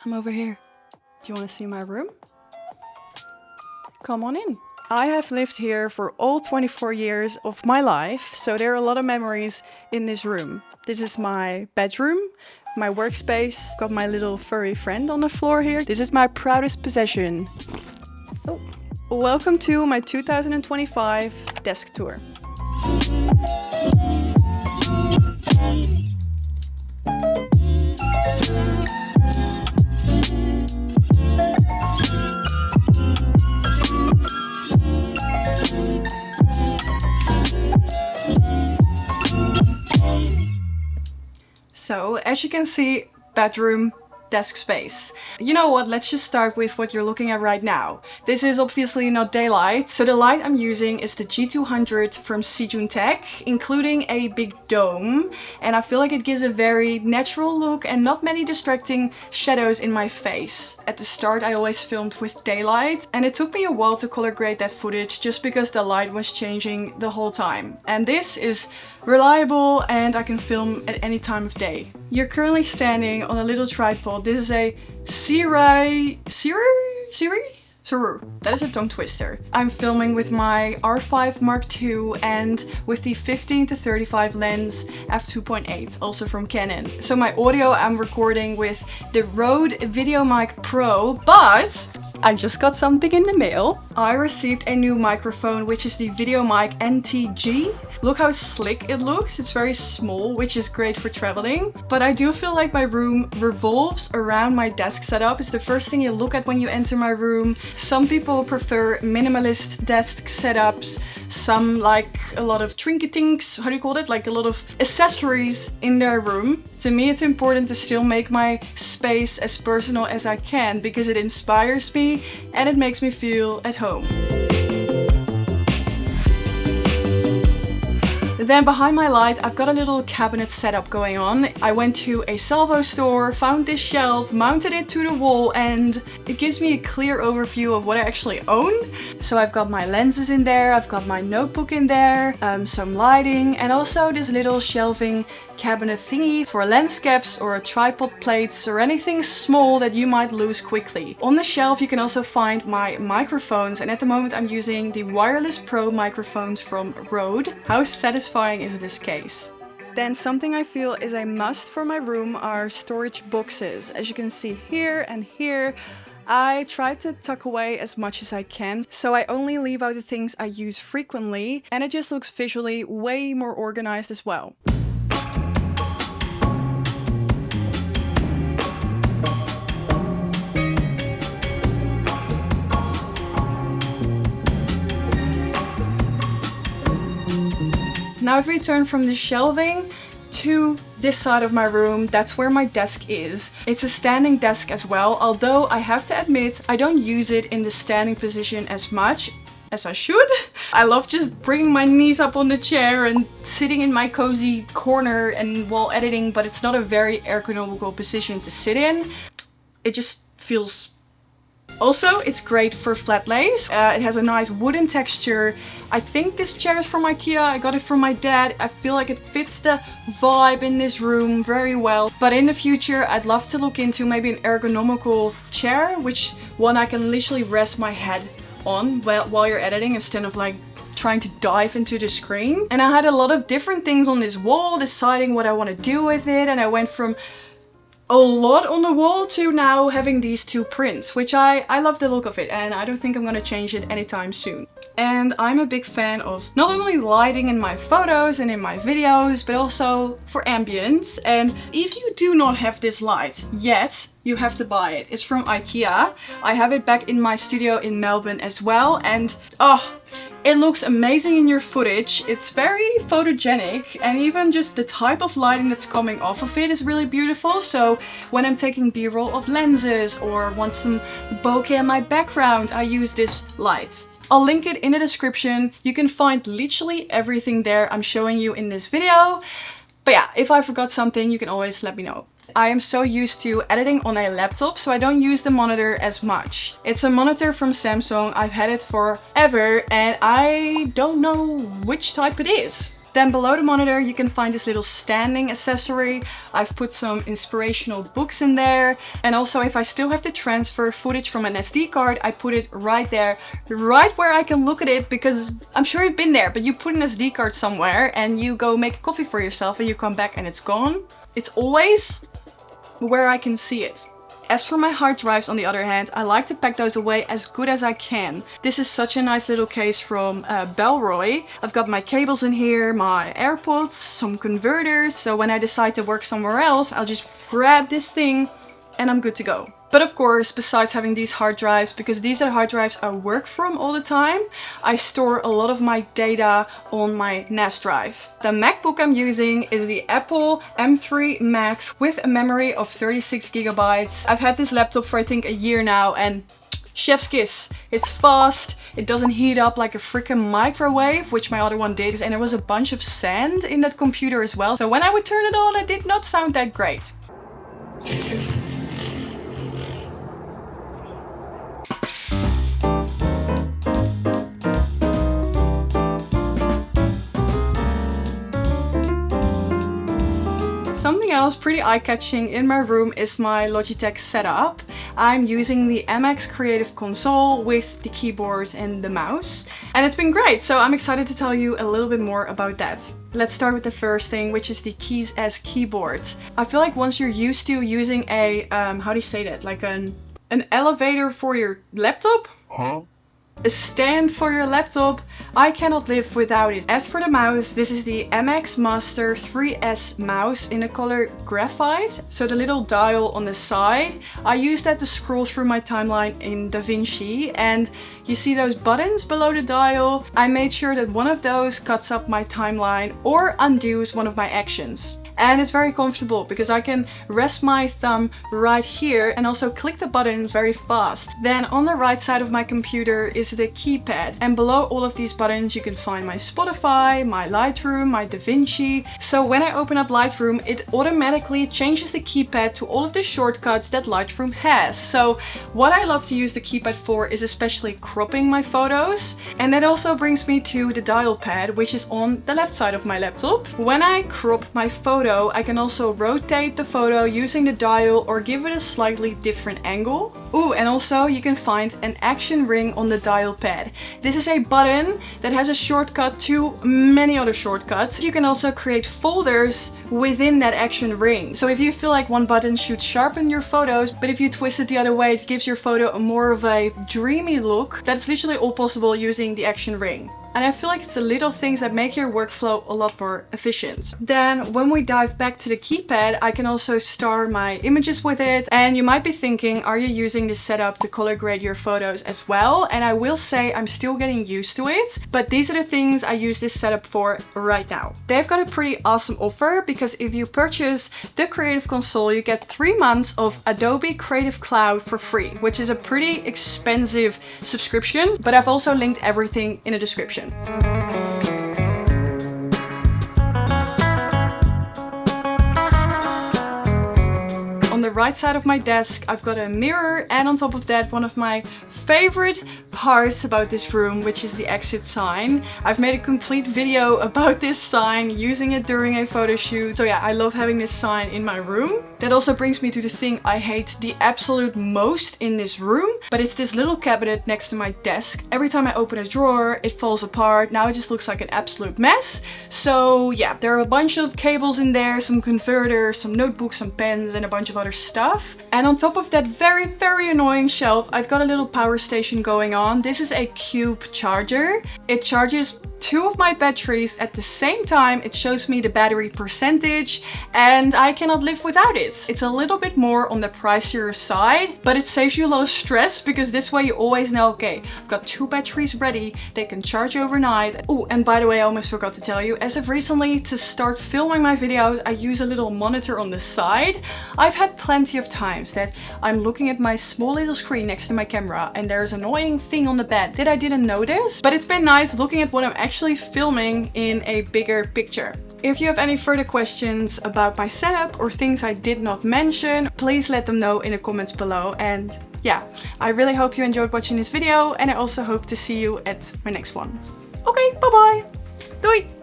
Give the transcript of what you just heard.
I'm over here. Do you want to see my room? Come on in. I have lived here for all 24 years of my life, so there are a lot of memories in this room. This is my bedroom, my workspace. Got my little furry friend on the floor here. This is my proudest possession. Oh. Welcome to my 2025 desk tour. So, as you can see, bedroom, desk space. You know what, let's just start with what you're looking at right now. This is obviously not daylight, so the light I'm using is the G200 from Tech, including a big dome, and I feel like it gives a very natural look and not many distracting shadows in my face. At the start I always filmed with daylight, and it took me a while to color grade that footage just because the light was changing the whole time. And this is reliable and I can film at any time of day. You're currently standing on a little tripod. This is a Siri? That is a tongue twister. I'm filming with my R5 Mark II and with the 15-35 lens f2.8, also from Canon. So my audio I'm recording with the Rode VideoMic Pro, but I just got something in the mail. I received a new microphone, which is the VideoMic NTG. Look how slick it looks. It's very small, which is great for traveling. But I do feel like my room revolves around my desk setup. It's the first thing you look at when you enter my room. Some people prefer minimalist desk setups. Some like a lot of trinketings, how do you call it? Like a lot of accessories in their room. To me, it's important to still make my space as personal as I can because it inspires me and it makes me feel at home. Then behind my light, I've got a little cabinet setup going on. I went to a salvo store, found this shelf, mounted it to the wall, and it gives me a clear overview of what I actually own. So I've got my lenses in there, I've got my notebook in there, some lighting, and also this little shelving cabinet thingy for lens caps or tripod plates or anything small that you might lose quickly. On the shelf you can also find my microphones, and at the moment I'm using the Wireless Pro microphones from Rode. How satisfying is this case? Then something I feel is a must for my room are storage boxes. As you can see here and here, I try to tuck away as much as I can, so I only leave out the things I use frequently, and it just looks visually way more organized as well. Now if we turn from the shelving to this side of my room, that's where my desk is. It's a standing desk as well, although I have to admit I don't use it in the standing position as much as I should. I love just bringing my knees up on the chair and sitting in my cozy corner and while editing, but it's not a very ergonomical position to sit in. It just feels... Also, it's great for flat lays. It has a nice wooden texture. I think this chair is from IKEA. I got it from my dad. I feel like it fits the vibe in this room very well. But in the future, I'd love to look into maybe an ergonomical chair, which one I can literally rest my head on while you're editing instead of like trying to dive into the screen. And I had a lot of different things on this wall, deciding what I want to do with it. And I went from a lot on the wall to now having these two prints, which I love the look of it, and I don't think I'm gonna change it anytime soon. And I'm a big fan of not only lighting in my photos and in my videos, but also for ambience. And if you do not have this light yet, you have to buy it. It's from IKEA. I have it back in my studio in Melbourne as well, and it looks amazing in your footage. It's very photogenic, and even just the type of lighting that's coming off of it is really beautiful. So when I'm taking B-roll of lenses or want some bokeh in my background, I use this light. I'll link it in the description. You can find literally everything there I'm showing you in this video. But yeah, if I forgot something, you can always let me know. I am so used to editing on a laptop, so I don't use the monitor as much. It's a monitor from Samsung. I've had it forever and I don't know which type it is. Then below the monitor you can find this little standing accessory. I've put some inspirational books in there, and also if I still have to transfer footage from an SD card, I put it right there, right where I can look at it, because I'm sure you've been there, but you put an SD card somewhere and you go make coffee for yourself and you come back and it's gone. It's always where I can see it. As for my hard drives, on the other hand, I like to pack those away as good as I can. This is such a nice little case from Bellroy. I've got my cables in here, my AirPods, some converters, so when I decide to work somewhere else, I'll just grab this thing and I'm good to go. But of course, besides having these hard drives, because these are hard drives I work from all the time, I store a lot of my data on my NAS drive. The MacBook I'm using is the Apple M3 Max with a memory of 36 gigabytes. I've had this laptop for I think a year now, and chef's kiss. It's fast, it doesn't heat up like a freaking microwave, which my other one did, and there was a bunch of sand in that computer as well. So when I would turn it on, it did not sound that great. Something else pretty eye-catching in my room is my Logitech setup. I'm using the MX Creative Console with the keyboard and the mouse, and it's been great, so I'm excited to tell you a little bit more about that. Let's start with the first thing, which is the Keys as keyboard. I feel like once you're used to using a, how do you say that? Like an elevator for your laptop? Huh? A stand for your laptop, I cannot live without it. As for the mouse, this is the MX Master 3S mouse in the color graphite. So the little dial on the side, I use that to scroll through my timeline in DaVinci, and you see those buttons below the dial? I made sure that one of those cuts up my timeline or undoes one of my actions. And it's very comfortable because I can rest my thumb right here and also click the buttons very fast. Then on the right side of my computer is the keypad, and below all of these buttons you can find my Spotify, my Lightroom, my DaVinci. So when I open up Lightroom, it automatically changes the keypad to all of the shortcuts that Lightroom has. So what I love to use the keypad for is especially cropping my photos. And that also brings me to the dial pad, which is on the left side of my laptop. When I crop my photo, I can also rotate the photo using the dial or give it a slightly different angle. Ooh, and also you can find an action ring on the dial pad. This is a button that has a shortcut to many other shortcuts. You can also create folders within that action ring. So if you feel like one button should sharpen your photos, but if you twist it the other way, it gives your photo a more of a dreamy look. That's literally all possible using the action ring. And I feel like it's the little things that make your workflow a lot more efficient. Then when we dive back to the keypad, I can also star my images with it. And you might be thinking, are you using this setup to color grade your photos as well? And I will say I'm still getting used to it, but these are the things I use this setup for right now. They've got a pretty awesome offer because if you purchase the Creative Console, you get 3 months of Adobe Creative Cloud for free, which is a pretty expensive subscription, but I've also linked everything in the description. On the right side of my desk, I've got a mirror, and on top of that, one of my favorite parts about this room, which is the exit sign. I've made a complete video about this sign, using it during a photo shoot. So yeah, I love having this sign in my room. That also brings me to the thing I hate the absolute most in this room, but it's this little cabinet next to my desk. Every time I open a drawer, it falls apart. Now it just looks like an absolute mess. So yeah, there are a bunch of cables in there, some converters, some notebooks, some pens, and a bunch of other stuff. And on top of that very annoying shelf, I've got a little power station going on. This is a Cube charger. It charges 2 of my batteries at the same time. It shows me the battery percentage, and I cannot live without it. It's a little bit more on the pricier side, but it saves you a lot of stress because this way you always know, okay, I've got 2 batteries ready, they can charge overnight. Oh, and by the way, I almost forgot to tell you, as of recently, to start filming my videos, I use a little monitor on the side. I've had plenty of times that I'm looking at my small little screen next to my camera and there's an annoying thing on the bed that I didn't notice, but it's been nice looking at what I'm actually filming in a bigger picture. If you have any further questions about my setup or things I did not mention, please let them know in the comments below. And yeah, I really hope you enjoyed watching this video, and I also hope to see you at my next one. Okay, bye bye! Doei!